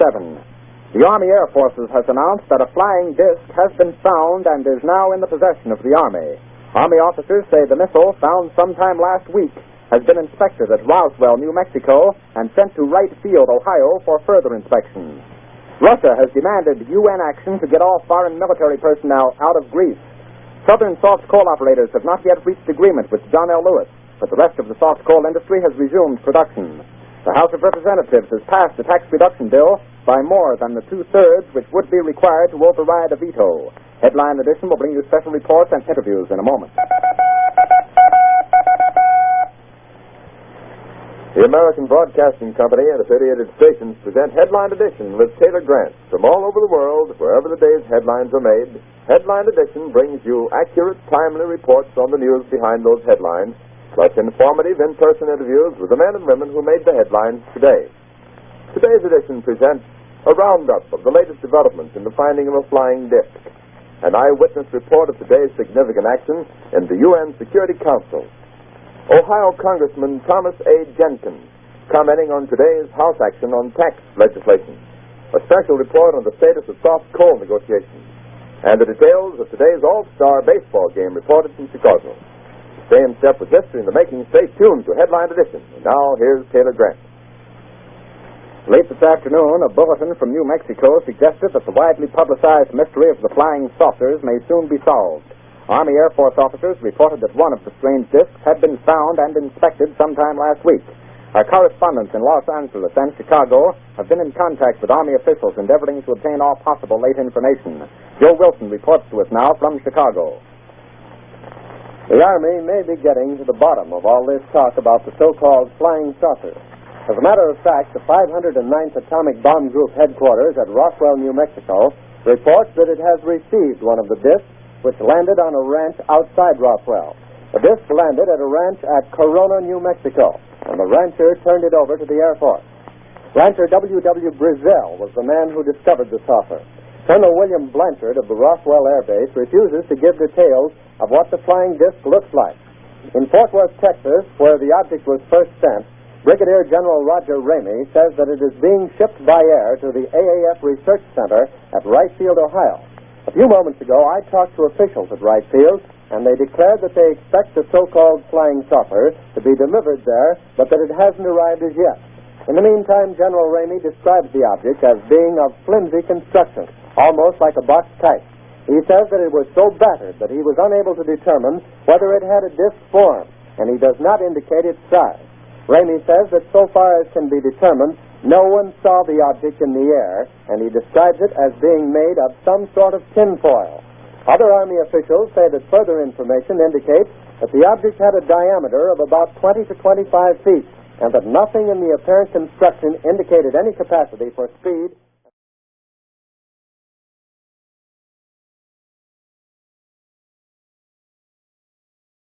The Army Air Forces has announced that a flying disc has been found and is now in the possession of the Army. Army officers say the missile, found sometime last week, has been inspected at Roswell, New Mexico, and sent to Wright Field, Ohio, for further inspection. Russia has demanded UN action to get all foreign military personnel out of Greece. Southern soft coal operators have not yet reached agreement with John L. Lewis, but the rest of the soft coal industry has resumed production. The House of Representatives has passed the tax reduction bill by more than the two-thirds which would be required to override a veto. Headline Edition will bring you special reports and interviews in a moment. The American Broadcasting Company and affiliated stations present Headline Edition with Taylor Grant. From all over the world, wherever the day's headlines are made, Headline Edition brings you accurate, timely reports on the news behind those headlines, plus informative in-person interviews with the men and women who made the headlines today. Today's edition presents a roundup of the latest developments in the finding of a flying disc, an eyewitness report of today's significant action in the UN Security Council. Ohio Congressman Thomas A. Jenkins commenting on today's House action on tax legislation. A special report on the status of soft coal negotiations. And the details of today's All-Star baseball game reported from Chicago. Stay in step with history in the making. Stay tuned to Headline Edition. And now, here's Taylor Grant. Late this afternoon, a bulletin from New Mexico suggested that the widely publicized mystery of the flying saucers may soon be solved. Army Air Force officers reported that one of the strange discs had been found and inspected sometime last week. Our correspondents in Los Angeles and Chicago have been in contact with Army officials endeavoring to obtain all possible late information. Joe Wilson reports to us now from Chicago. The Army may be getting to the bottom of all this talk about the so-called flying saucers. As a matter of fact, the 509th Atomic Bomb Group headquarters at Roswell, New Mexico, reports that it has received one of the discs which landed on a ranch outside Roswell. The disc landed at a ranch at Corona, New Mexico, and the rancher turned it over to the Air Force. Rancher W.W. Brazil was the man who discovered the saucer. Colonel William Blanchard of the Roswell Air Base refuses to give details of what the flying disc looks like. In Fort Worth, Texas, where the object was first sent, Brigadier General Roger Ramey says that it is being shipped by air to the AAF Research Center at Wright Field, Ohio. A few moments ago, I talked to officials at Wright Field, and they declared that they expect the so-called flying saucer to be delivered there, but that it hasn't arrived as yet. In the meantime, General Ramey describes the object as being of flimsy construction, almost like a box kite. He says that it was so battered that he was unable to determine whether it had a disc form, and he does not indicate its size. Ramey says that so far as can be determined, no one saw the object in the air, and he describes it as being made of some sort of tinfoil. Other Army officials say that further information indicates that the object had a diameter of about 20 to 25 feet, and that nothing in the apparent construction indicated any capacity for speed